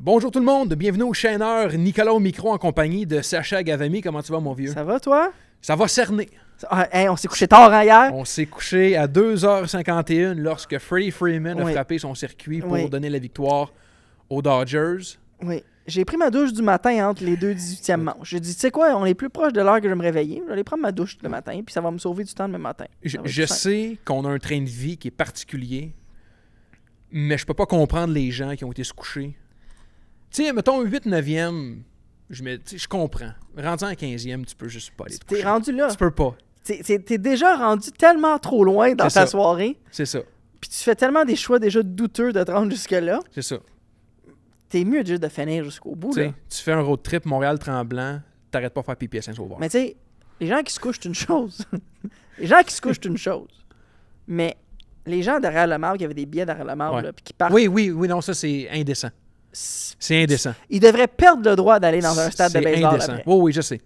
Bonjour tout le monde, bienvenue au chaîneur Nicolas au micro en compagnie de Sacha Gavami. Comment tu vas, mon vieux? Ça va, toi? Ça va cerner. Hey, on s'est couché tard hier. On s'est couché à 2h51 lorsque Freddie Freeman a frappé son circuit pour donner la victoire aux Dodgers. Oui. J'ai pris ma douche du matin entre les deux 18e manches. J'ai dit, tu sais quoi, on est plus proche de l'heure que je vais me réveiller. Je vais aller prendre ma douche le matin, puis ça va me sauver du temps le matin. Je sais qu'on a un train de vie qui est particulier, mais je peux pas comprendre les gens qui ont été se coucher. Tu sais, mettons 8-9e, je comprends. Rendu en 15e, tu peux juste pas aller te coucher. T'es rendu là. Tu peux pas. T'es déjà rendu tellement trop loin dans ta soirée. C'est ça. Puis tu fais tellement des choix déjà douteux de te rendre jusque-là. C'est ça. T'es mieux juste de finir jusqu'au bout. Là. Tu fais un road trip Montréal-Tremblant, t'arrêtes pas de faire pipi à Saint-Sauveur. Mais tu sais, les gens qui se couchent, c'est une chose. Les gens qui se couchent, c'est une chose. Mais les gens derrière le marbre, qui avaient des billets derrière le marbre, puis qui partent... Oui, non, ça, c'est indécent. C'est indécent. Ils devraient perdre le droit d'aller dans un stade de baseball. C'est indécent. Oui, je sais.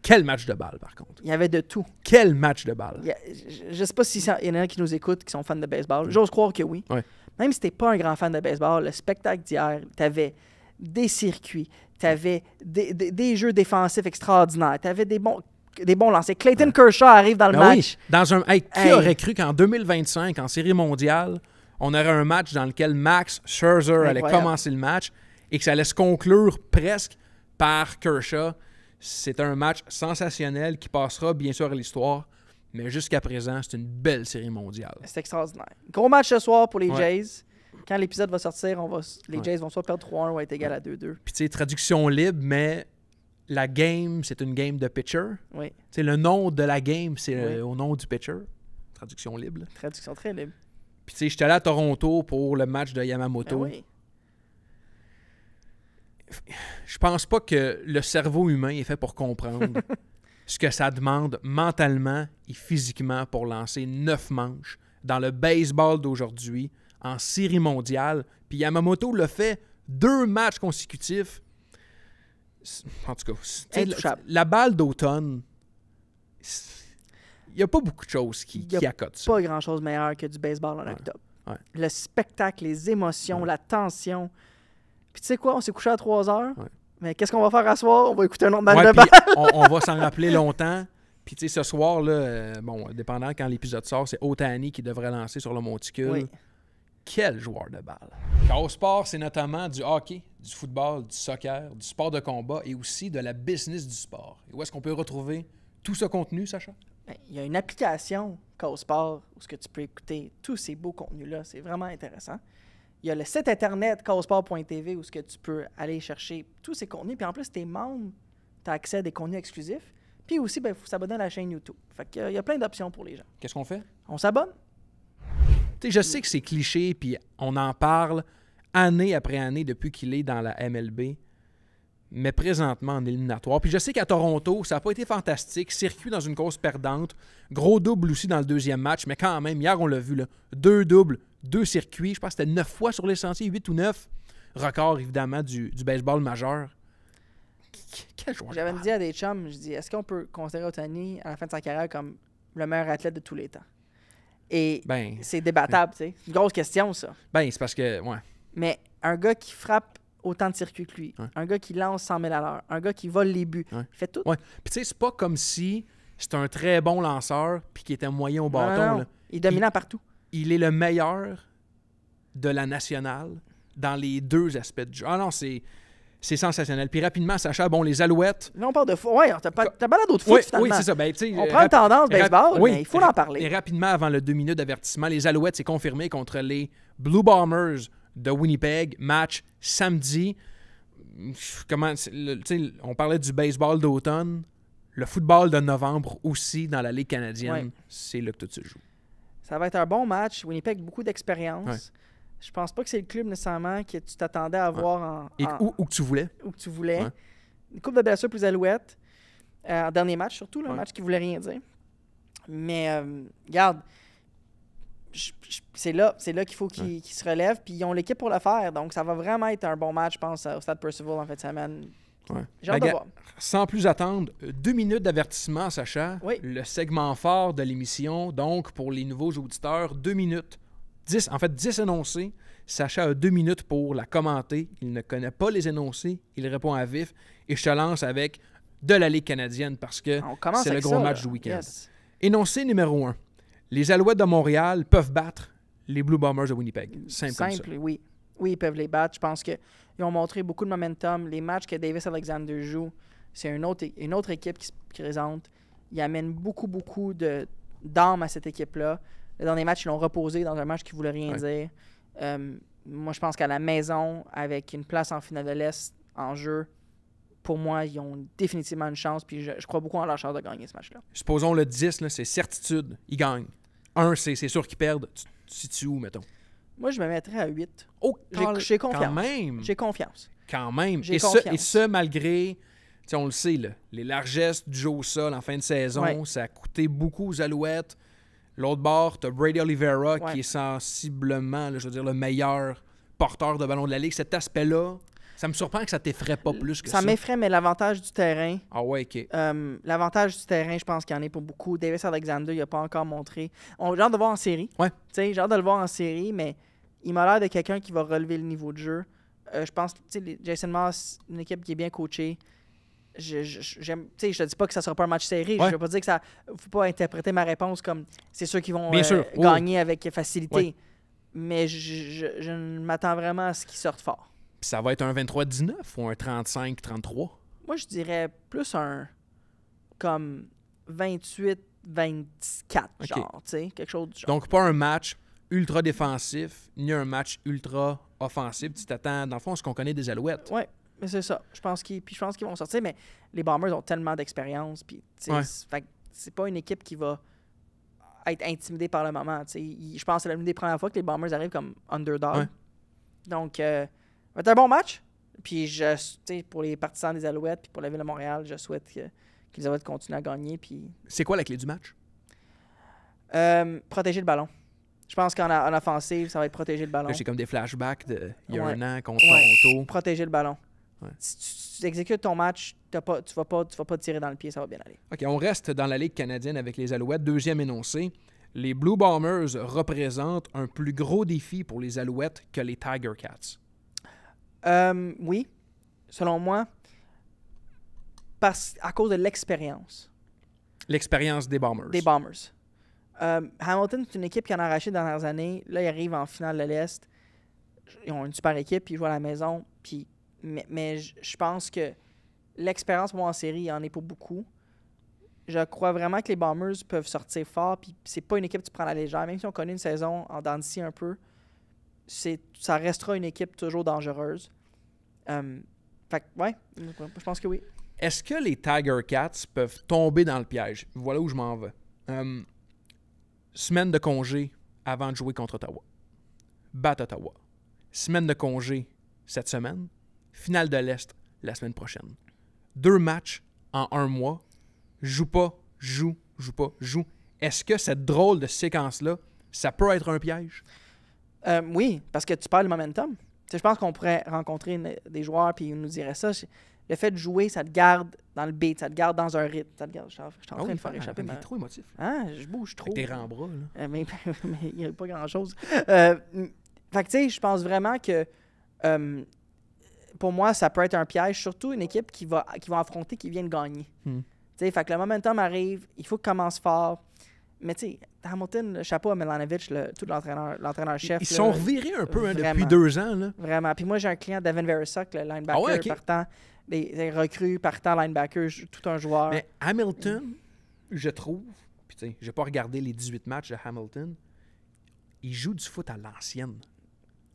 Quel match de balle, par contre. Il y avait de tout. Quel match de balle. Je sais pas s'il y en a qui nous écoutent, qui sont fans de baseball. J'ose croire que oui. Même si t'es pas un grand fan de baseball, le spectacle d'hier, t'avais des circuits, t'avais des jeux défensifs extraordinaires, t'avais des bons lancers. Clayton Kershaw arrive dans le match. Oui. Qui aurait cru qu'en 2025, en Série mondiale, on aurait un match dans lequel Max Scherzer allait commencer le match et que ça allait se conclure presque par Kershaw. C'est un match sensationnel qui passera bien sûr à l'histoire, mais jusqu'à présent, c'est une belle Série mondiale. C'est extraordinaire. Gros match ce soir pour les Jays. Quand l'épisode va sortir, les Jays vont soit perdre 3-1 ou être égal à 2-2. Puis tu sais, traduction libre, mais la game, c'est une game de pitcher. Oui. Tu sais, le nom de la game, c'est au nom du pitcher. Traduction libre. Là. Traduction très libre. Puis tu sais, j'étais allé à Toronto pour le match de Yamamoto. Oui. Je pense pas que le cerveau humain est fait pour comprendre ce que ça demande mentalement et physiquement pour lancer 9 manches dans le baseball d'aujourd'hui en série mondiale. Puis Yamamoto l'a fait 2 matchs consécutifs. En tout cas, la balle d'automne, il n'y a pas beaucoup de choses qui accotent ça. Il n'y a pas grand-chose meilleur que du baseball en octobre. Ouais. Le spectacle, les émotions, la tension. Puis tu sais quoi, on s'est couché à 3 heures. Ouais. Mais qu'est-ce qu'on va faire à soir? On va écouter un autre match de balle. on va s'en rappeler longtemps. Puis tu sais, ce soir, là, dépendant quand l'épisode sort, c'est Ohtani qui devrait lancer sur le monticule. Oui. Quel joueur de balle! Chaos Sport, c'est notamment du hockey, du football, du soccer, du sport de combat et aussi de la business du sport. Et où est-ce qu'on peut retrouver tout ce contenu, Sacha? Il y a une application Chaos Sport où tu peux écouter tous ces beaux contenus-là. C'est vraiment intéressant. Il y a le site internet chaosport.tv où tu peux aller chercher tous ces contenus. Puis en plus, tu es membre, tu as accès à des contenus exclusifs. Puis aussi, il faut s'abonner à la chaîne YouTube. Fait qu'il y a plein d'options pour les gens. Qu'est-ce qu'on fait? On s'abonne. T'sais, je sais que c'est cliché, puis on en parle année après année depuis qu'il est dans la MLB, mais présentement en éliminatoire. Puis je sais qu'à Toronto, ça n'a pas été fantastique. Circuit dans une course perdante. Gros double aussi dans le deuxième match, mais quand même, hier, on l'a vu, là, 2 doubles, 2 circuits. Je pense que c'était 9 fois sur les sentiers, 8 ou 9. Record, évidemment, du baseball majeur. Quel joueur! J'avais dit à des chums, je dis, est-ce qu'on peut considérer Ohtani à la fin de sa carrière comme le meilleur athlète de tous les temps? Et c'est débattable, tu sais. C'est une grosse question, ça. C'est parce que, Mais un gars qui frappe autant de circuits que lui, un gars qui lance 100 000 à l'heure, un gars qui vole les buts, il fait tout. Puis tu sais, c'est pas comme si c'était un très bon lanceur puis qui était moyen au bâton. Non. Là. Il est dominant partout. Il est le meilleur de la nationale dans les 2 aspects du jeu. Ah non, c'est sensationnel. Puis rapidement, Sacha, les Alouettes... Là, on parle de foot. Oui, t'as balade d'autres foot, finalement. Oui, c'est ça. On prend une tendance baseball, mais il faut en parler. Et rapidement, avant le 2 minutes d'avertissement, les Alouettes, c'est confirmé contre les Blue Bombers de Winnipeg. Match samedi. On parlait du baseball d'automne. Le football de novembre aussi dans la Ligue canadienne. C'est là que tout se joue. Ça va être un bon match. Winnipeg, beaucoup d'expérience. Je pense pas que c'est le club nécessairement que tu t'attendais à voir où que tu voulais. Où que tu voulais. Une couple de blessures pour les Alouettes. En dernier match, surtout, un match qui voulait rien dire. Mais regarde, c'est là qu'il faut qu'ils se relèvent. Puis ils ont l'équipe pour le faire. Donc ça va vraiment être un bon match, je pense, au Stade Percival en fin de semaine. J'ai hâte de voir. Sans plus attendre, 2 minutes d'avertissement, Sacha. Le segment fort de l'émission. Donc, pour les nouveaux auditeurs, 2 minutes. 10 énoncés. Sacha a 2 minutes pour la commenter. Il ne connaît pas les énoncés. Il répond à vif. Et je te lance avec de la Ligue canadienne parce que c'est le gros match du week-end. Yes. Énoncé numéro 1. Les Alouettes de Montréal peuvent battre les Blue Bombers de Winnipeg. Simple comme ça. Oui. Oui, ils peuvent les battre. Je pense qu'ils ont montré beaucoup de momentum. Les matchs que Davis Alexander joue, c'est une autre équipe qui se présente. Il amène beaucoup d'âme à cette équipe-là. Le dernier match, ils l'ont reposé dans un match qui ne voulait rien dire. Moi, je pense qu'à la maison, avec une place en finale de l'Est en jeu, pour moi, ils ont définitivement une chance. Puis je crois beaucoup en leur chance de gagner ce match-là. Supposons le 10, là, c'est certitude. Ils gagnent. 1, c'est sûr qu'ils perdent. Tu te situes où, mettons? Moi, je me mettrais à 8. Oh, J'ai confiance. Quand même. J'ai confiance. Quand même. J'ai Et confiance. ce, malgré, on le sait, là, les largesses du jeu au sol en fin de saison, ça a coûté beaucoup aux Alouettes. L'autre bord, tu as Brady Oliveira qui est sensiblement, là, je veux dire, le meilleur porteur de ballon de la Ligue. Cet aspect-là, ça me surprend que ça t'effraie pas plus que ça. Ça m'effraie, mais l'avantage du terrain... Ah ouais, OK. L'avantage du terrain, je pense qu'il y en a pour beaucoup. Davis Alexander, il n'a pas encore montré. J'ai hâte de le voir en série. Ouais. J'ai hâte de le voir en série, mais il m'a l'air de quelqu'un qui va relever le niveau de jeu. Je pense que Jason Moss, une équipe qui est bien coachée. Je te dis pas que ça sera pas un match serré. Je veux pas dire que ça... faut pas interpréter ma réponse comme c'est ceux qui vont gagner avec facilité. Ouais. Mais je m'attends vraiment à ce qu'ils sortent fort. Puis ça va être un 23-19 ou un 35-33? Moi, je dirais plus un comme 28-24, genre, tu sais, quelque chose du genre. Donc, pas un match ultra défensif, ni un match ultra offensif. Tu t'attends, dans le fond, à ce qu'on connaît des Alouettes. Oui, mais c'est ça. Je pense qu'ils vont sortir, mais les Bombers ont tellement d'expérience. Puis, c'est pas une équipe qui va être intimidée par le moment. Je pense que c'est l'une des premières fois que les Bombers arrivent comme underdog. Ouais. Donc, ça va être un bon match. Puis, pour les partisans des Alouettes puis pour la Ville de Montréal, je souhaite que les Alouettes continuent à gagner. Puis... C'est quoi la clé du match? Protéger le ballon. Je pense qu'en offensive, ça va être protéger le ballon. Là, j'ai comme des flashbacks il y a un an contre Toronto. Protéger le ballon. Ouais. Si tu exécutes ton match, tu vas pas tirer dans le pied, ça va bien aller. OK, on reste dans la Ligue canadienne avec les Alouettes. Deuxième énoncé. Les Blue Bombers représentent un plus gros défi pour les Alouettes que les Tiger Cats. Oui, selon moi, à cause de l'expérience. L'expérience des Bombers. Des Bombers. Hamilton, c'est une équipe qui en a arraché dans les dernières années. Là, ils arrivent en finale de l'Est. Ils ont une super équipe, puis ils jouent à la maison. Mais je pense que l'expérience pour moi en série, il y en est pas beaucoup. Je crois vraiment que les Bombers peuvent sortir fort, puis c'est pas une équipe que tu prends à la légère. Même si on connaît une saison en dents de scie un peu, ça restera une équipe toujours dangereuse. Fait que, ouais, je pense que oui. Est-ce que les Tiger Cats peuvent tomber dans le piège? Voilà où je m'en vais. Semaine de congé avant de jouer contre Ottawa. Battre Ottawa. Semaine de congé cette semaine. Finale de l'Est la semaine prochaine. 2 matchs en 1 mois. Joue pas, joue pas, joue. Est-ce que cette drôle de séquence-là, ça peut être un piège? Oui, parce que tu perds le momentum. Je pense qu'on pourrait rencontrer des joueurs et ils nous diraient ça. Le fait de jouer, ça te garde dans le beat, ça te garde dans un rythme. Ça te garde, je suis en train de faire échapper. Mais trop émotif. Je bouge trop. Avec tes rangs-bras, là. Mais il n'y a pas grand-chose. Fait que, tu sais, je pense vraiment que pour moi, ça peut être un piège, surtout une équipe qui va affronter, qui vient de gagner. Tu sais, fait que le momentum arrive, il faut qu'il commence fort. Mais tu sais, Hamilton, chapeau à Milanovic, tout l'entraîneur-chef. Ils sont revirés un peu depuis 2 ans. Là. Vraiment. Puis moi, j'ai un client, Devin Verisak, le linebacker partant, des recrues partant, linebacker, tout un joueur. Mais Hamilton, je trouve, puis tu sais, j'ai pas regardé les 18 matchs de Hamilton, ils jouent du foot à l'ancienne.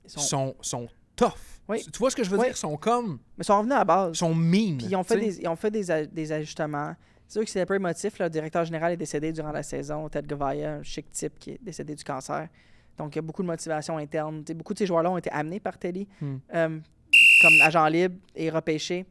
Ils sont tough. Oui. Tu vois ce que je veux dire? Ils sont comme... Mais ils sont revenus à la base. Ils sont mean. Puis ils ont fait des ajustements. C'est sûr que c'est un peu émotif. Le directeur général est décédé durant la saison. Ted Gavaya, un chic type qui est décédé du cancer. Donc, il y a beaucoup de motivation interne. T'sais, beaucoup de ces joueurs-là ont été amenés par Teddy comme agents libres et repêchés.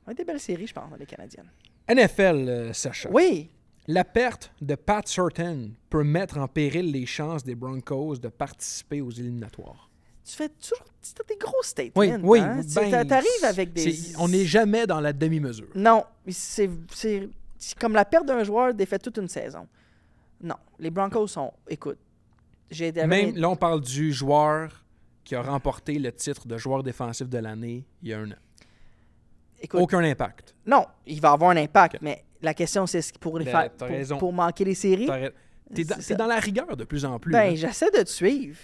On a des belles séries, je pense, dans les Canadiennes. NFL, Sacha. Oui! La perte de Pat Surtain peut mettre en péril les chances des Broncos de participer aux éliminatoires. Tu fais toujours des gros statements. Oui, hein? Ben, t'arrives avec des... On n'est jamais dans la demi-mesure. Non, c'est comme la perte d'un joueur défait toute une saison. Non, les Broncos sont... Écoute, Même là, on parle du joueur qui a remporté le titre de joueur défensif de l'année il y a 1 an. Écoute, Aucun impact. non, il va avoir un impact, Ok. mais la question, c'est ce pour les Ben, faire t'as raison. pour manquer les séries. T'es C'est dans la rigueur de plus en plus. Ben, hein. j'essaie de te suivre.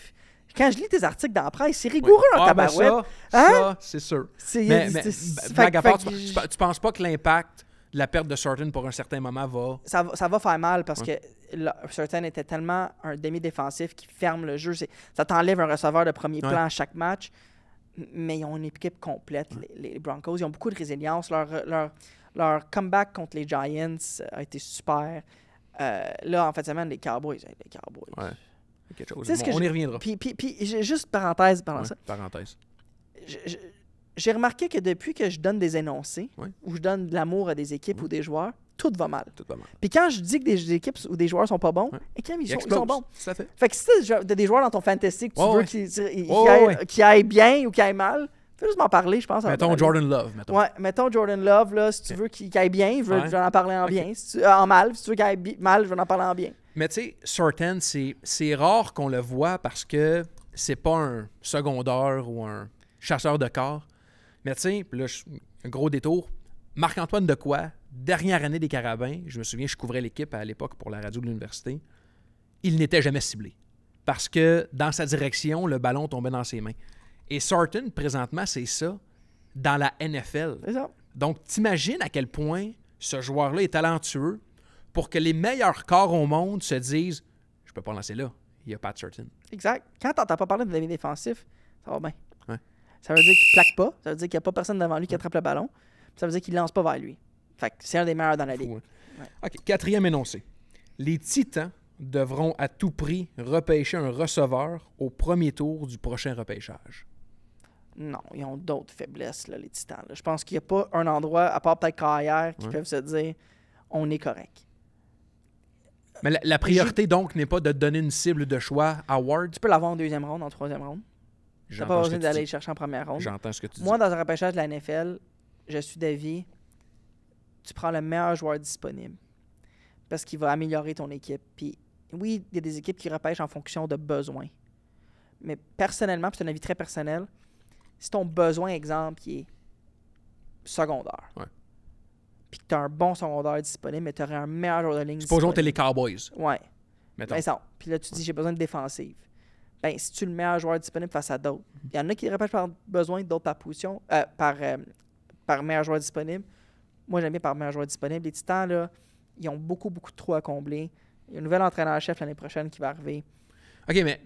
Quand je lis tes articles dans la presse, c'est rigoureux en Ah, ben tabarouette. ça, c'est sûr. C'est- Mais c'est- blague à fait part, que tu penses pas que l'impact de la perte de Sarton pour un certain moment va... ça va faire mal parce que Surtain était tellement un demi-défensif qui ferme le jeu. Ça t'enlève un receveur de premier plan à chaque match. Mais ils ont une équipe complète, les Broncos. Ils ont beaucoup de résilience. Leur comeback contre les Giants a été super. Là, en fait, semaine, les Cowboys. Ouais. Quelque chose. Tu sais ce que On y reviendra. Puis j'ai juste parenthèse pendant ça. Parenthèse. J'ai remarqué que depuis que je donne des énoncés, Ouais. ou je donne de l'amour à des équipes ou des joueurs, tout va mal. Tout va mal. Puis quand je dis que des équipes ou des joueurs sont pas bons, Ouais. et quand ils explose. sont bons. Tout à fait. Fait que si t'as des joueurs dans ton fantasy que tu Ouais, veux ouais. qu'ils aillent bien ou qu'ils aillent mal, fais juste m'en parler, je pense. ça va Mettons bien aller. Jordan Love. Mettons. Ouais, mettons Jordan Love, là, si tu veux qu'il aille bien, je vais en parler en bien. Si en mal, si tu veux qu'il aille mal, je vais en parler en bien. Mais tu sais, Surtain, c'est rare qu'on le voit parce que c'est pas un secondaire ou un chasseur de corps. Mais tu sais, là, un gros détour. Marc-Antoine Dequoy, dernière année des Carabins, je me souviens, je couvrais l'équipe à l'époque pour la radio de l'université, il n'était jamais ciblé. Parce que dans sa direction, le ballon tombait dans ses mains. Et Sarton, présentement, c'est ça dans la NFL. C'est ça. Donc, t'imagines à quel point ce joueur-là est talentueux pour que les meilleurs corps au monde se disent « Je peux pas lancer là, il n'y a pas de Surtain. Exact. Quand t'entends pas parler de demi-défensif, ça va bien. Ouais. Ça veut dire qu'il plaque pas. Ça veut dire qu'il n'y a pas personne devant lui qui attrape le ballon. Ça veut dire qu'il lance pas vers lui. Fait que c'est un des meilleurs dans la ligue. Fou, hein? OK, 4e énoncé. Les Titans devront à tout prix repêcher un receveur au premier tour du prochain repêchage. Non, ils ont d'autres faiblesses, là, les Titans. Là. Je pense qu'il n'y a pas un endroit, à part peut-être carrière, qui peuvent se dire on est correct. Mais la priorité, donc, n'est pas de donner une cible de choix à Ward. Tu peux l'avoir en 2e ronde, en 3e ronde. Tu n'as pas J'entends ce besoin que d'aller tu le dis. chercher en première ronde. J'entends ce que tu dis. Moi, dans un repêchage de la NFL, je suis d'avis, tu prends le meilleur joueur disponible parce qu'il va améliorer ton équipe. Puis oui, il y a des équipes qui repêchent en fonction de besoins. Mais personnellement, puis c'est un avis très personnel, si ton besoin, exemple, il est secondaire, puis que tu as un bon secondaire disponible, mais tu aurais un meilleur joueur de ligne Supposons que t'es disponible. les Cowboys. Ouais. Mettons. Ben ça. Puis là, tu dis, j'ai besoin de défensive. Ben, si tu es le meilleur joueur disponible face à d'autres, il y en a qui repêchent par besoin, d'autres par position, par meilleur joueur disponible. Moi, j'aime bien par meilleur joueur disponible. Les Titans, là, ils ont beaucoup, beaucoup de trous à combler. Il y a un nouvel entraîneur-chef l'année prochaine qui va arriver. OK, mais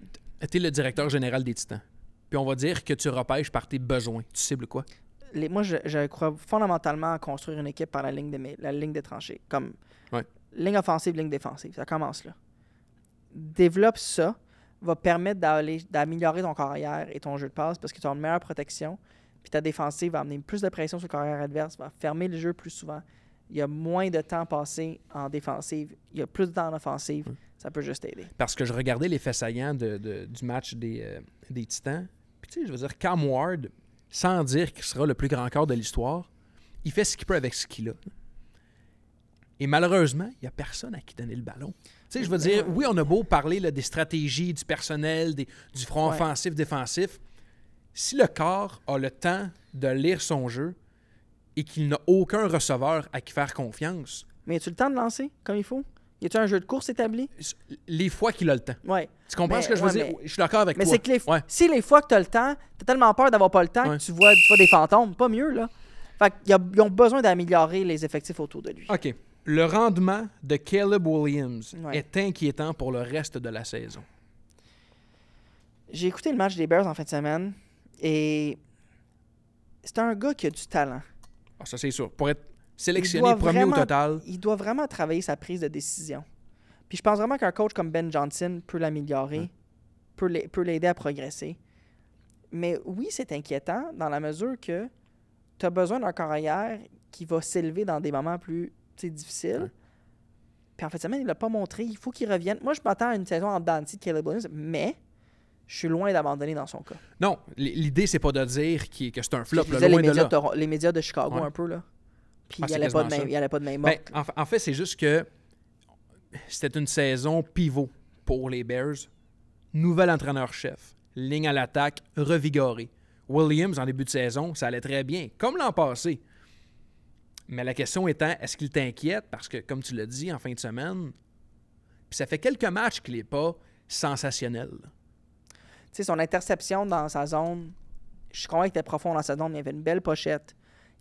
t'es le directeur général des Titans. Puis on va dire que tu repêches par tes besoins. Tu cibles quoi? Moi, je crois fondamentalement à construire une équipe par la ligne des tranchées. Comme ligne offensive, ligne défensive. Ça commence là. Développe ça. Va permettre d'améliorer ton carrière et ton jeu de passe parce que tu as une meilleure protection. Puis ta défensive va amener plus de pression sur le carrière adverse, va fermer le jeu plus souvent. Il y a moins de temps passé en défensive. Il y a plus de temps en offensive. Ça peut juste aider. Parce que je regardais les faits saillants du match des Titans. Puis tu sais, je veux dire, Cam Ward, sans dire qu'il sera le plus grand corps de l'histoire, il fait ce qu'il peut avec ce qu'il a. Et malheureusement, il n'y a personne à qui donner le ballon. Tu sais, je veux dire, oui, on a beau parler là, des stratégies, du personnel, du front offensif, défensif. Si le corps a le temps de lire son jeu et qu'il n'a aucun receveur à qui faire confiance... Mais as-tu le temps de lancer comme il faut? Y a-tu un jeu de course établi? Les fois qu'il a le temps. Ouais. Tu comprends ce que je veux dire? Je suis d'accord avec toi. Mais c'est que si les fois que tu as le temps, tu as tellement peur d'avoir pas le temps que tu vois des fantômes. Pas mieux, là. Fait qu'ils ont besoin d'améliorer les effectifs autour de lui. OK. Le rendement de Caleb Williams est inquiétant pour le reste de la saison. J'ai écouté le match des Bears en fin de semaine et c'est un gars qui a du talent. Ah, ça, c'est sûr. Pour être sélectionné premier au total. Il doit vraiment travailler sa prise de décision. Puis je pense vraiment qu'un coach comme Ben Johnson peut l'améliorer, peut l'aider à progresser. Mais oui, c'est inquiétant dans la mesure que tu as besoin d'un carrière qui va s'élever dans des moments plus difficiles. Puis en fait, il ne l'a pas montré. Il faut qu'il revienne. Moi, je m'attends à une saison en dents de Caleb Williams, mais je suis loin d'abandonner dans son cas. Non, l'idée, c'est pas de dire que c'est un flop. Les médias de Chicago un peu, là. Puis il n'y allait pas de main morte. En fait, c'est juste que c'était une saison pivot pour les Bears. Nouvel entraîneur-chef. ligne à l'attaque revigorée. Williams, en début de saison, ça allait très bien, comme l'an passé. Mais la question étant, est-ce qu'il t'inquiète? Parce que, comme tu l'as dit, en fin de semaine, puis ça fait quelques matchs qu'il n'est pas sensationnel. Tu sais, son interception dans sa zone, je suis convaincu qu'il était profond dans sa zone, mais il y avait une belle pochette,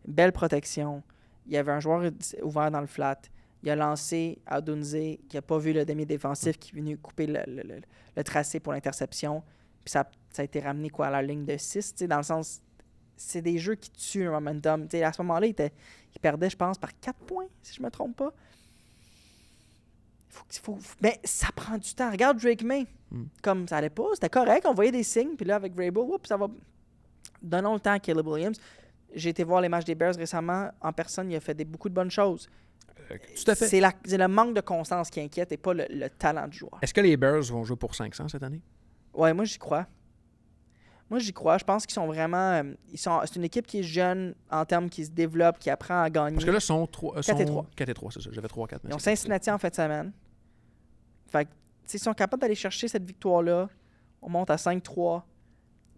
une belle protection. Il y avait un joueur ouvert dans le flat. Il a lancé à Dunze, qui n'a pas vu le demi-défensif, qui est venu couper le tracé pour l'interception. Puis ça a été ramené à la ligne de 6, dans le sens... C'est des jeux qui tuent le momentum. T'sais, à ce moment-là, il perdait, je pense, par 4 points, si je ne me trompe pas. Mais ça prend du temps. Regarde Drake May. Comme ça allait pas, c'était correct. On voyait des signes. Puis là, avec Vrabel, ça va... Donnons le temps à Caleb Williams. J'ai été voir les matchs des Bears récemment. En personne, il a fait beaucoup de bonnes choses. Tout à fait. C'est le manque de constance qui inquiète et pas le talent du joueur. Est-ce que les Bears vont jouer pour 500 cette année? Ouais, moi, j'y crois. Je pense qu'ils sont vraiment... c'est une équipe qui est jeune en termes qui se développe, qui apprend à gagner. Parce que là, ils sont 4-3. 4-3, c'est ça. J'avais 3-4. Ils ont Cincinnati en fin de semaine. Fait que, s'ils sont capables d'aller chercher cette victoire-là, on monte à 5-3.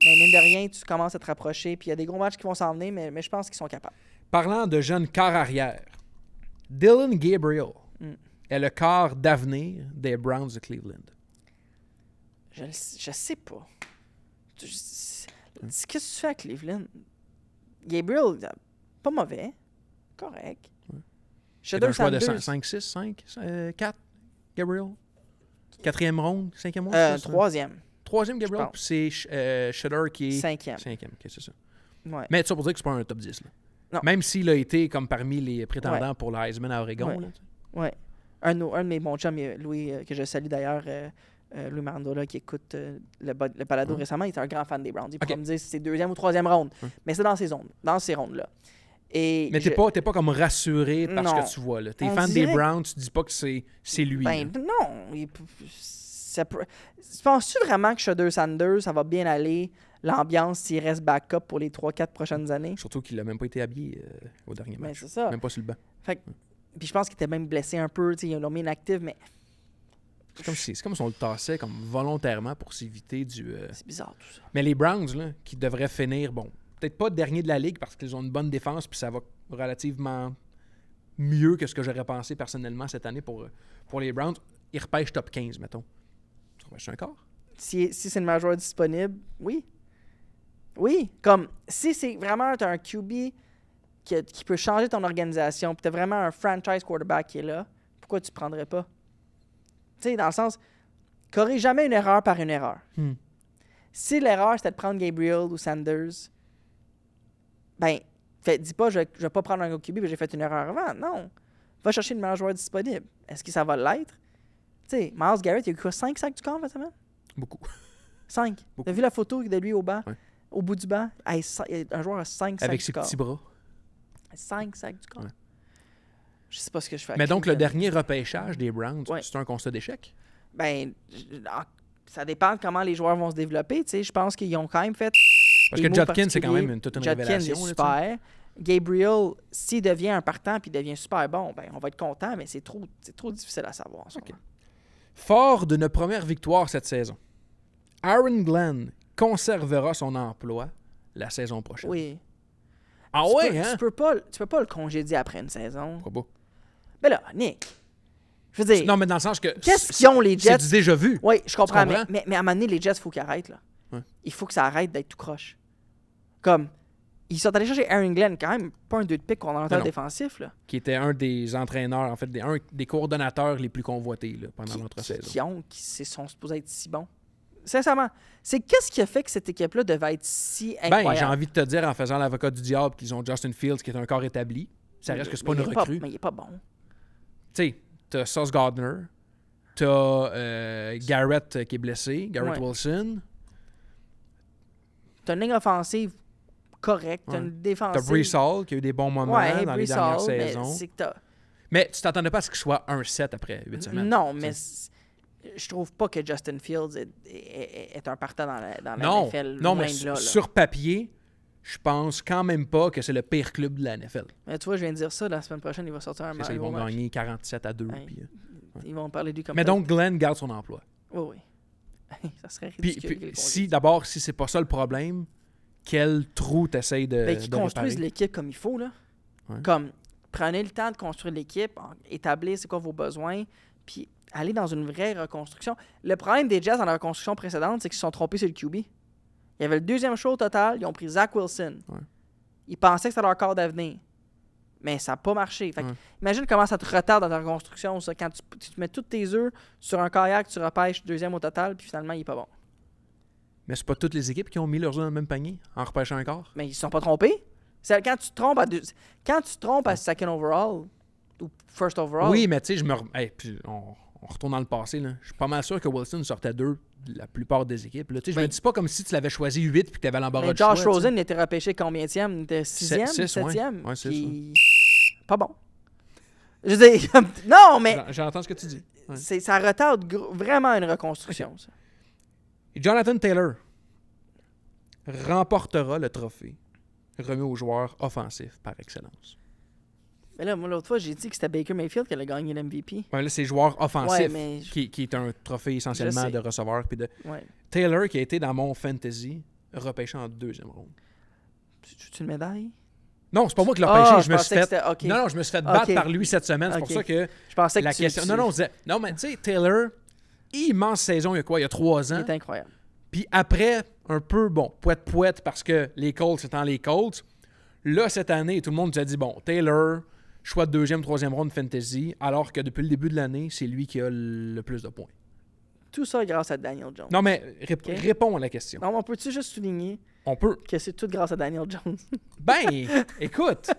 Mais mine de rien, tu commences à te rapprocher. Puis il y a des gros matchs qui vont s'en venir, mais je pense qu'ils sont capables. Parlant de jeunes quart arrière, Dylan Gabriel est le quart d'avenir des Browns de Cleveland. Je sais pas. Qu'est-ce que tu fais à Cleveland? Gabriel, pas mauvais. Correct. C'est un choix de 5, 6, 5, 4, Gabriel. 4e ronde, 5e ronde? 3e. 3e Gabriel, puis c'est Shedder qui est 5e. 5e, okay, c'est ça. Ouais. Mais ça pour dire que c'est pas un top 10. Là. Non. Même s'il a été comme parmi les prétendants pour le Heisman à Oregon. Oui. Un de mes bons chums, Louis, que je salue d'ailleurs, Louis Marandola, qui écoute le balado récemment, il est un grand fan des Browns. Il pourrait me dire si c'est 2e ou 3e ronde. Mais c'est dans ces rondes-là. Mais t'es pas comme rassuré par ce que tu vois. T'es fan des Browns, tu dis pas que c'est lui. Ben non. Penses-tu vraiment que Shedeur Sanders, ça va bien aller, l'ambiance, s'il reste backup pour les 3-4 prochaines années? Surtout qu'il a même pas été habillé au dernier match. C'est ça. Même pas sur le banc. Puis je pense qu'il était même blessé un peu. Ils l'ont mis inactif, mais... C'est comme si on le tassait comme volontairement pour s'éviter du... C'est bizarre tout ça. Mais les Browns, là, qui devraient finir, peut-être pas dernier de la Ligue parce qu'ils ont une bonne défense puis ça va relativement mieux que ce que j'aurais pensé personnellement cette année pour les Browns. Ils repêchent top 15, mettons. Tu repêches un quart? Si c'est le meilleur joueur disponible, oui. Oui. Comme, si c'est vraiment un QB qui peut changer ton organisation, puis tu as vraiment un franchise quarterback qui est là, pourquoi tu ne prendrais pas? Tu sais, dans le sens, corrige jamais une erreur par une erreur. Si l'erreur, c'était de prendre Gabriel ou Sanders, ben, dis pas, je vais pas prendre un gros QB, mais j'ai fait une erreur avant. Non. Va chercher le meilleur joueur disponible. Est-ce que ça va l'être? Tu sais, Myles Garrett, il a eu quoi, 5 sacs du camp cette semaine? Beaucoup. 5. T'as vu la photo de lui au banc? Ouais. Au bout du banc? Un joueur a 5 sacs avec du ses corps. petits bras. 5 sacs du corps. Ouais. Je sais pas ce que je fais. Mais donc, le dernier repêchage des Browns, c'est un constat d'échec? Ben, ça dépend de comment les joueurs vont se développer. Je pense qu'ils ont quand même fait... Parce que Judkins, c'est quand même toute une révélation. Judkins est super. Gabriel, s'il devient un partant puis devient super bon, ben on va être content, mais c'est trop difficile à savoir. Okay. Fort d'une première victoire cette saison, Aaron Glenn conservera son emploi la saison prochaine. Oui. Ah hein? Tu peux pas le congédier après une saison. Pourquoi pas? Ben là, Nick, je veux dire... Non, mais dans le sens que... Qu'est-ce qu'ils ont, les Jets? C'est du déjà vu. Oui, je comprends, mais à un moment donné, les Jets, il faut qu'ils arrêtent, là. Ouais. Il faut que ça arrête d'être tout croche. Comme, ils sont allés chercher Aaron Glenn, quand même pas un 2 de pique coordonnateur défensif, là. Qui était un des entraîneurs, en fait, un des coordonnateurs les plus convoités là, pendant notre saison. Qui sont supposés être si bons. Sincèrement, qu'est-ce qui a fait que cette équipe-là devait être si incroyable? Ben, j'ai envie de te dire, en faisant l'avocat du diable, qu'ils ont Justin Fields, qui est un corps établi. Ça reste que c'est pas une recrue. Mais il est pas bon. Tu sais, t'as Sauce Gardner, t'as Garrett qui est blessé, Garrett Wilson. T'as une ligne offensive correcte, t'as une défensive... T'as Breece Hall qui a eu des bons moments dans les dernières saisons. Mais tu t'attendais pas à ce qu'il soit 1-7 après 8 semaines. Non, mais je trouve pas que Justin Fields est un partant dans la NFL. Non, mais sur papier, je pense quand même pas que c'est le pire club de la NFL. Mais tu vois, je viens de dire ça, la semaine prochaine, il va sortir un match. Ils vont gagner 47-2. Ils vont parler du comme mais donc, Glenn garde son emploi. Oui. Ça serait Puis, ridicule. d'abord, si c'est pas ça le problème, quel trou t'essayes de Qu'ils de construisent réparer? l'équipe comme il faut, là. Ouais. Comme, prenez le temps de construire l'équipe, établir c'est quoi vos besoins, puis aller dans une vraie reconstruction. Le problème des Jets dans la reconstruction précédente, c'est qu'ils se sont trompés sur le QB. Il y avait le deuxième choix au total, ils ont pris Zach Wilson. Ouais. Ils pensaient que c'était leur corps d'avenir. Mais ça n'a pas marché. Fait que, imagine comment ça te retarde dans ta reconstruction, ça, quand tu mets tous tes œufs sur un kayak, tu repêches deuxième au total, puis finalement, il est pas bon. Mais c'est pas toutes les équipes qui ont mis leurs œufs dans le même panier en repêchant un quart? Mais ils se sont pas trompés. C'est quand tu te trompes à second overall ou first overall. Oui, mais tu sais, puis on retourne dans le passé. Là. Je suis pas mal sûr que Wilson sortait 2 la plupart des équipes. Là. Je me dis pas comme si tu l'avais choisi 8 puis que tu avais l'embarras mais de choix. Josh Rosen était repêché combienième? Il était 6e, 7e? Ouais, 6, puis... Pas bon. Je veux dire, non, mais J'entends ce que tu dis. Ouais. ça retarde vraiment une reconstruction. Ça. Et Jonathan Taylor remportera le trophée remis aux joueurs offensifs par excellence. Mais là, moi, l'autre fois, j'ai dit que c'était Baker Mayfield qui allait gagner l'MVP. Ouais, là, c'est joueur offensif Ouais, mais... qui est un trophée essentiellement de receveur. Puis de... Ouais. Taylor, qui a été dans mon fantasy, repêché en 2e ronde. C'est une médaille? Non, c'est pas moi qui l'ai repêché. Je pensais que c'était... Okay. Non, je me suis fait battre Ok. par lui cette semaine. C'est pour ça que je pensais que la question... Non, non, mais tu sais, Taylor, immense saison il y a quoi? Il y a 3 ans. Il est incroyable. Puis après, un peu, poète parce que les Colts étant les Colts, là, cette année, tout le monde nous a dit, bon, Taylor, choix de 2e, 3e ronde fantasy, alors que depuis le début de l'année, c'est lui qui a le plus de points. Tout ça grâce à Daniel Jones. Non, mais réponds à la question. Non, on peut-tu juste souligner On peut. que c'est tout grâce à Daniel Jones? Ben, écoute,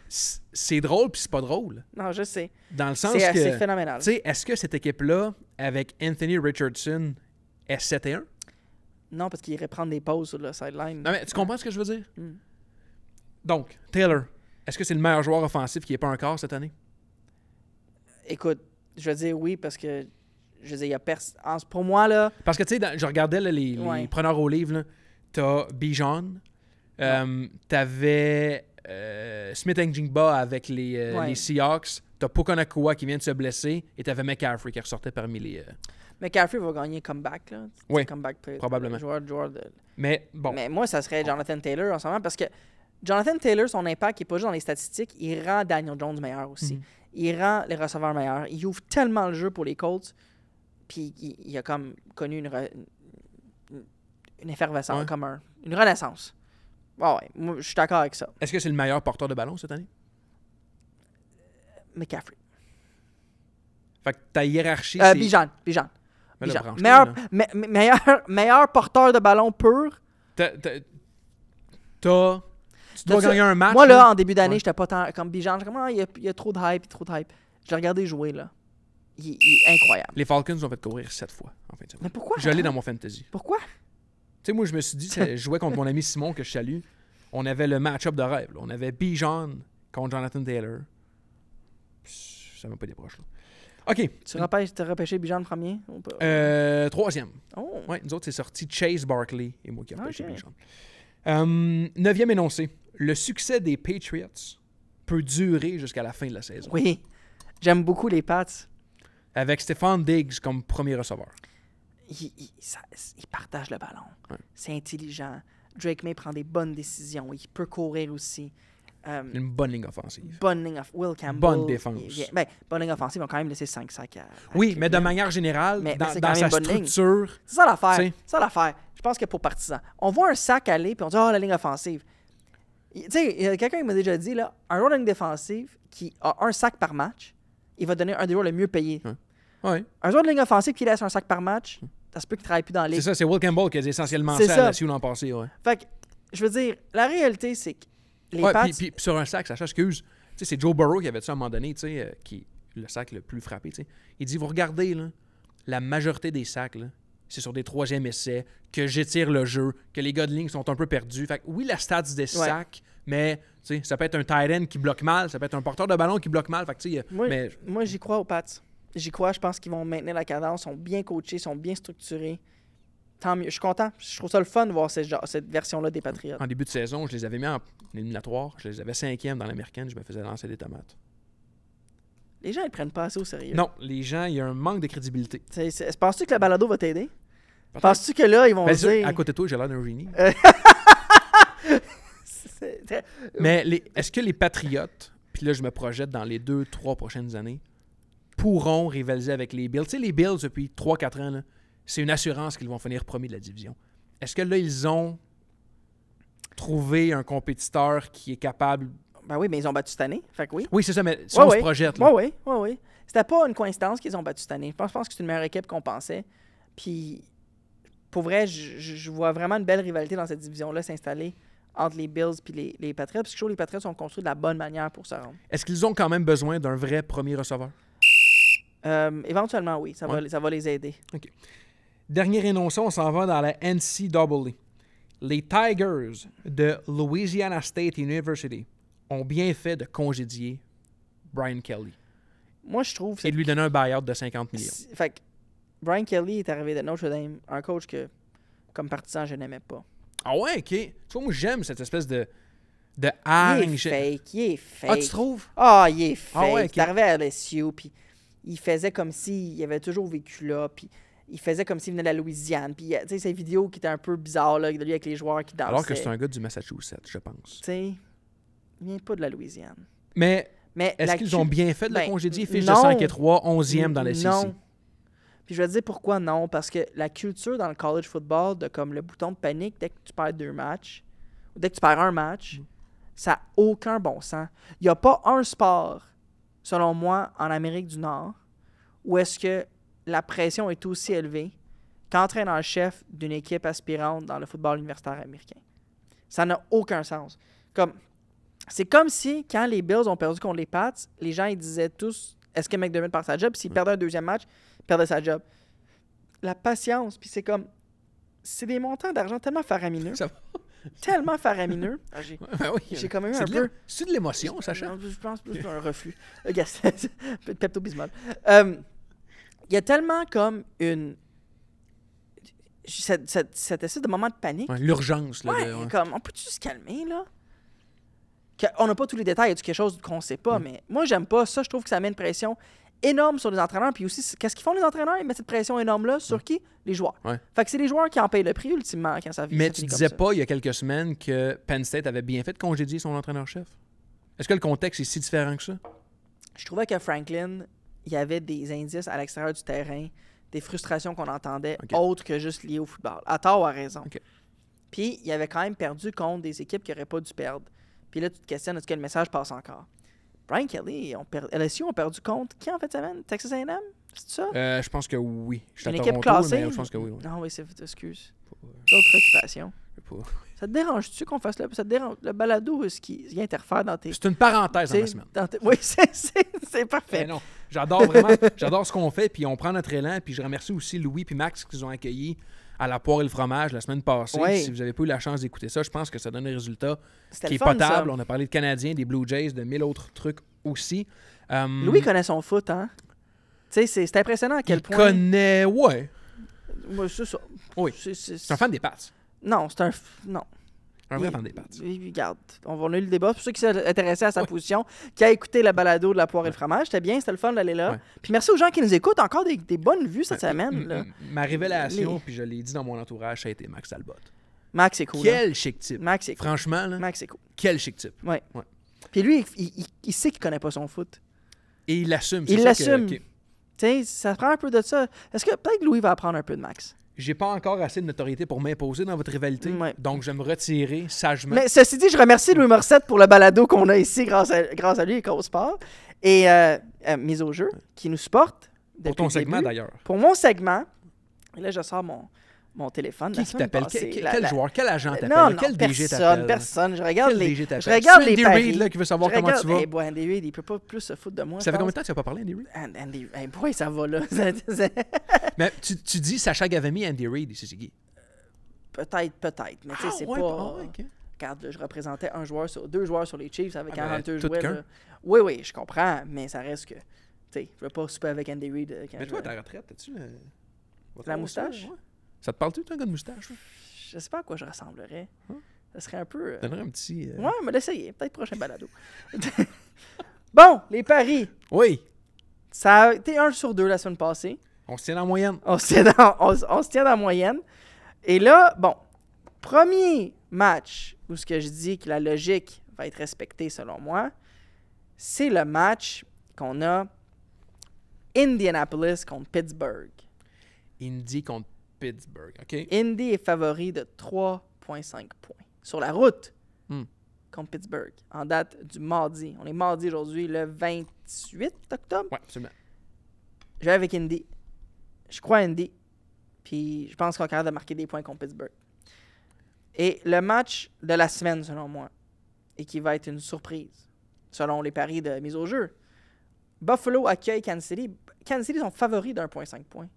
c'est drôle puis c'est pas drôle. Non, je sais. Dans le sens C'est que, assez phénoménal. tu sais, est-ce que cette équipe-là, avec Anthony Richardson, est 7-1? Non, parce qu'il irait prendre des pauses sur le sideline. Non, mais tu comprends ce que je veux dire? Mm. Donc, Taylor, est-ce que c'est le meilleur joueur offensif qui n'est pas un quart cette année? Écoute, je veux dire oui, parce que, je veux dire, il y a personne... Pour moi, là... Parce que, tu sais, je regardais là, les preneurs au livre, là. T'as Bijan, t'avais Smith Njigba avec les Seahawks, t'as Puka qui vient de se blesser, et t'avais McCaffrey qui ressortait parmi les... McCaffrey va gagner comeback, là. Oui, comeback probablement. Joueur de... Mais bon. Mais moi, ça serait Jonathan Taylor en ce moment, parce que Jonathan Taylor, son impact n'est pas juste dans les statistiques, il rend Daniel Jones meilleur aussi. Il rend les receveurs meilleurs. Il ouvre tellement le jeu pour les Colts, puis il a comme connu une effervescence, comme une renaissance. Ouais, moi, je suis d'accord avec ça. Est-ce que c'est le meilleur porteur de ballon cette année? McCaffrey. Fait que ta hiérarchie, Bijan. Mais là, Meilleur porteur de ballon pur. Tu dois gagner un match. Moi, là, en début d'année, j'étais pas tant comme Bijan. J'étais comme, il y a trop de hype, Je l'ai regardé jouer, là. Il est incroyable. Les Falcons ont fait courir 7 fois en fin de semaine. Mais pourquoi? Je l'ai dans mon fantasy. Pourquoi? Tu sais, moi, je me suis dit, je jouais contre mon ami Simon, que je salue. On avait le match-up de rêve. Là. On avait Bijan contre Jonathan Taylor. Ça m'a pas des proches, là. OK. Tu as repêché Bijan le premier? 3e. Oh. Ouais, nous autres, c'est sorti Chase Barkley et moi qui ai repêché Okay. Bijan. 9e énoncé. Le succès des Patriots peut durer jusqu'à la fin de la saison. Oui. J'aime beaucoup les Pats. Avec Stephon Diggs comme premier receveur. Il partage le ballon. Ouais. C'est intelligent. Drake May prend des bonnes décisions. Il peut courir aussi. Une bonne ligne offensive. Bonne ligne Will Campbell. Bonne défense. Bonne ligne offensive, ils ont quand même laissé 5 sacs à oui, mais de manière générale, dans sa structure... C'est ça l'affaire. Je pense que pour partisans, on voit un sac aller puis on dit « Oh, la ligne offensive ». Tu sais, quelqu'un m'a déjà dit, là, un joueur de ligne défensive qui a un sac par match, il va donner un des joueurs le mieux payé. Ouais. Un joueur de ligne offensive qui laisse un sac par match, ça se peut qu'il ne travaille plus dans la ligue. C'est ça, c'est Will Campbell qui a dit essentiellement ça à la Sioux l'an passé. Ouais. Fait que, je veux dire, la réalité, c'est que les Pats... Puis sur un sac, Sacha, excuse, tu sais, c'est Joe Burrow qui avait dit ça à un moment donné, tu sais, qui est le sac le plus frappé, tu sais. Il dit, vous regardez, là, la majorité des sacs, là, c'est sur des 3e essais, que j'étire le jeu, que les gars de ligne sont un peu perdus. Fait que oui, la stats des sacs, mais tu sais, ça peut être un tight end qui bloque mal, ça peut être un porteur de ballon qui bloque mal. Fait que, tu sais, moi, j'y crois aux Pats. J'y crois, je pense qu'ils vont maintenir la cadence, sont bien coachés, sont bien structurés. Tant mieux. Je suis content. Je trouve ça le fun de voir cette version-là des Patriots. En début de saison, je les avais mis en éliminatoire. Je les avais 5e dans l'américaine. Je me faisais lancer des tomates. Les gens, ils prennent pas assez au sérieux. Non, les gens, il y a un manque de crédibilité. Penses-tu que le balado va t'aider? Penses-tu que là, ils vont Ben, dire... à côté de toi, j'ai l'air d'un génie. C'est- Mais est-ce que les Patriotes, puis là, je me projette dans les 2-3 prochaines années, pourront rivaliser avec les Bills? Tu sais, les Bills, depuis 3-4 ans, là, c'est une assurance qu'ils vont finir premiers de la division. Est-ce que là, ils ont trouvé un compétiteur qui est capable... Ben oui, mais ils ont battu cette année. Fait que oui. Oui, c'est ça, mais si on se projette, là. Oui. C'était pas une coïncidence qu'ils ont battu cette année. Je pense que c'est une meilleure équipe qu'on pensait. Puis, pour vrai, je vois vraiment une belle rivalité dans cette division-là s'installer entre les Bills et les Patriots. Parce que je trouve que les Patriots sont construits de la bonne manière pour se rendre. Est-ce qu'ils ont quand même besoin d'un vrai premier receveur? Éventuellement, oui. Ça va les aider. OK. Dernier énoncé, on s'en va dans la NCAA. Les Tigers de Louisiana State University ont bien fait de congédier Brian Kelly Moi, je trouve... et de lui donner un buyout de 50 millions. Fait que Brian Kelly est arrivé de Notre Dame, un coach que, comme partisan, je n'aimais pas. Ah ouais, OK. Tu vois, moi, j'aime cette espèce de Il hargne. est fake. Ah, tu trouves? Ah, il est fake. Ah ouais, Il est arrivé à LSU, puis il faisait comme s'il avait toujours vécu là, puis il faisait comme s'il venait de la Louisiane. Puis, tu sais, ces vidéos qui étaient un peu bizarres, là, de lui avec les joueurs qui dansaient. Alors que c'est un gars du Massachusetts, je pense. Tu sais, il vient pas de la Louisiane. Mais Mais est-ce qu'ils ont bien fait de le congédier? Fiche de non. 5-3, 11e dans la SEC. Non. Puis je vais te dire pourquoi non. Parce que la culture dans le college football de comme le bouton de panique dès que tu perds 2 matchs, ou dès que tu perds un match, ça n'a aucun bon sens. Il n'y a pas un sport, selon moi, en Amérique du Nord, où est-ce que la pression est aussi élevée qu'entraîneur-chef d'une équipe aspirante dans le football universitaire américain. Ça n'a aucun sens. C'est comme si, quand les Bills ont perdu contre les Pats, les gens ils disaient tous « Est-ce que McDermott perd sa job? » Puis s'il perdait un deuxième match, il perdait sa job. La patience, puis c'est comme... C'est des montants d'argent tellement faramineux. Ça va. Tellement faramineux. Ah, Ben oui. j'ai quand même eu C'est un peu... C'est de l'émotion, Sacha? Non, je pense plus un reflux. Pepto-Bismol. Il y a tellement comme une... Cette espèce de moment de panique. Ouais, l'urgence. Là, Ouais, comme, on peut-tu se calmer, là? On n'a pas tous les détails, il y a quelque chose qu'on ne sait pas, mais moi, j'aime pas ça. Je trouve que ça met une pression énorme sur les entraîneurs. Puis aussi, qu'est-ce qu'ils font, les entraîneurs? Ils mettent cette pression énorme-là sur qui? Les joueurs. Ouais. Fait que c'est les joueurs qui en payent le prix, ultimement, quand ça vient. Mais tu disais pas, il y a quelques semaines, que Penn State avait bien fait de congédier son entraîneur-chef? Est-ce que le contexte est si différent que ça? Je trouvais que Franklin, il y avait des indices à l'extérieur du terrain, des frustrations qu'on entendait, autres que juste liées au football. À tort ou à raison. Okay. Puis, il avait quand même perdu contre des équipes qui n'auraient pas dû perdre. Puis là, tu te questionnes, est-ce que le message passe encore? Brian Kelly, LSU ont perdu contre qui en fait semaine? Texas A&M? C'est ça? Je pense que oui. Je suis Une à équipe Toronto, classée? mais je pense que oui. Non, oui, excuse. D'autres préoccupations. Ça te dérange-tu qu'on fasse le balado, ce qui interfère dans tes... C'est une parenthèse dans la semaine. Oui, c'est parfait. Mais non, j'adore vraiment, j'adore ce qu'on fait, puis on prend notre élan, puis je remercie aussi Louis et Max qui nous ont accueillis à la poire et le fromage la semaine passée. Oui. Si vous n'avez pas eu la chance d'écouter ça, je pense que ça donne un résultat C'était qui est le fun, potable. ça. On a parlé de Canadiens, des Blue Jays, de 1000 autres trucs aussi. Louis connaît son foot, hein? Tu sais, c'est impressionnant à quel point... Il connaît, ouais. Ouais, c'est ça. Oui. C'est un fan des Pats. Non, c'est un... Non. Un vrai fan des Pats. Regarde, on a eu le débat. Pour ceux qui s'intéressaient à sa position, qui a écouté le balado de la poire et le fromage, c'était bien, c'était le fun d'aller là. Ouais. Puis merci aux gens qui nous écoutent. Encore des bonnes vues cette semaine. Là. Ma révélation, puis je l'ai dit dans mon entourage, ça a été Max Talbot. Max, c'est cool. Quel chic type. Max, c'est cool. Franchement, là, Max, c'est cool. quel chic type. Ouais. Puis lui, il sait qu'il connaît pas son foot. Et il l'assume. Il l'assume. Tu sais, ça prend un peu de ça. Est-ce que peut-être que Louis va apprendre un peu de Max? J'ai pas encore assez de notoriété pour m'imposer dans votre rivalité, donc je vais me retirer sagement. Mais ceci dit, je remercie Louis Morissette pour le balado qu'on a ici grâce à lui et Cause Sport. Et Mise au jeu, qui nous supporte. Pour ton segment, d'ailleurs. Pour mon segment. Et là, je sors mon téléphone. Qui t'appelle? Quel joueur? Quel agent t'appelle? Non, quel DG t'appelle? Personne. Je regarde DG je regarde les paris. Reid, là, qui veut savoir comment tu vas. Andy Reid, il peut pas plus se foutre de moi. Ça fait combien de temps que tu n'as pas parlé, Andy Reid? Andy Reid, ça va là. Mais tu dis Sacha Gavami, Andy Reid, c'est qui? Peut-être. Mais tu sais, c'est pas... Okay. Regarde, là, je représentais deux joueurs sur les Chiefs avec un Hunter tout jouait. qu'un. Oui, je comprends, mais ça reste que... Tu sais, je veux pas souper avec Andy Reid. Mais toi, à ta retraite, as-tu la moustache? Ouais. Ça te parle-tu, un gars de moustache? Ouais? Je sais pas à quoi je ressemblerais. Ça serait un peu... Ça donnerait un petit... Ouais, mais l'essayer. Peut-être prochain balado. Bon, les paris. Oui. Ça a été 1 sur 2 la semaine passée. On se tient en moyenne. On se tient dans la moyenne. Et là, bon, premier match où ce que je dis que la logique va être respectée selon moi, c'est le match qu'on a Indianapolis contre Pittsburgh. Indy contre Pittsburgh, OK? Indy est favori de 3,5 points. Sur la route Hmm. contre Pittsburgh, en date du mardi. On est mardi aujourd'hui, le 28 octobre. Ouais, absolument. Je vais avec Indy. Je crois à Indy. Puis je pense qu'on est capable de marquer des points contre Pittsburgh. Et le match de la semaine, selon moi, et qui va être une surprise, selon les paris de mise au jeu, Buffalo accueille Kansas City. Kansas City sont favoris d'1,5 points.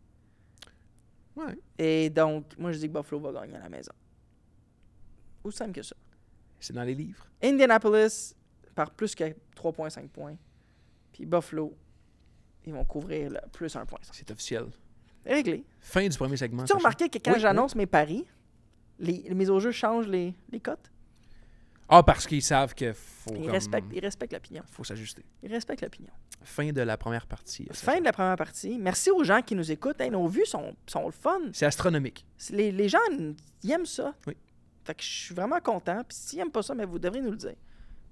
Ouais. Et donc, moi, je dis que Buffalo va gagner à la maison. Aussi simple que ça. C'est dans les livres. Indianapolis par plus que 3,5 points. Puis Buffalo, ils vont couvrir le plus 1,5. C'est officiel. Réglé. Fin du premier segment. Tu as Sacha. remarqué que quand Oui, j'annonce mes paris, les mises au jeu changent les cotes? Ah, parce qu'ils savent qu'il faut, Ils respectent l'opinion. faut s'ajuster. Ils respectent l'opinion. Fin de la première partie. Fin de la première partie. Merci aux gens qui nous écoutent. Hey, nos vues sont le fun. C'est astronomique. Les gens, ils aiment ça. Oui. Fait que je suis vraiment content. Puis s'ils n'aiment pas ça, mais vous devrez nous le dire.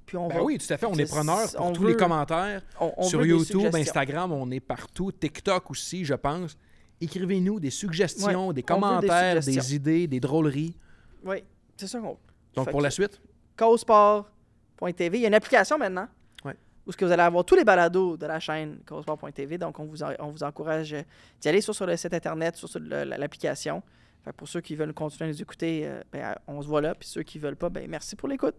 Puis on Ben va... oui, tout à fait. On est preneurs pour on tous veut- les commentaires. on Sur veut des YouTube, suggestions. Instagram, on est partout. TikTok aussi, je pense. Écrivez-nous des suggestions, Ouais, des on veut des commentaires, suggestions. des idées, des drôleries. Oui, c'est ça qu'on veut. Donc, Fait pour que- la suite, Cowsport.tv. Il y a une application maintenant. Ouais. Où ce que vous allez avoir tous les balados de la chaîne Cowsport.tv. Donc, on vous encourage d'y aller soit sur le site internet, soit sur l'application. Fait que pour ceux qui veulent continuer à nous écouter, on se voit là. Puis ceux qui veulent pas, merci pour l'écoute.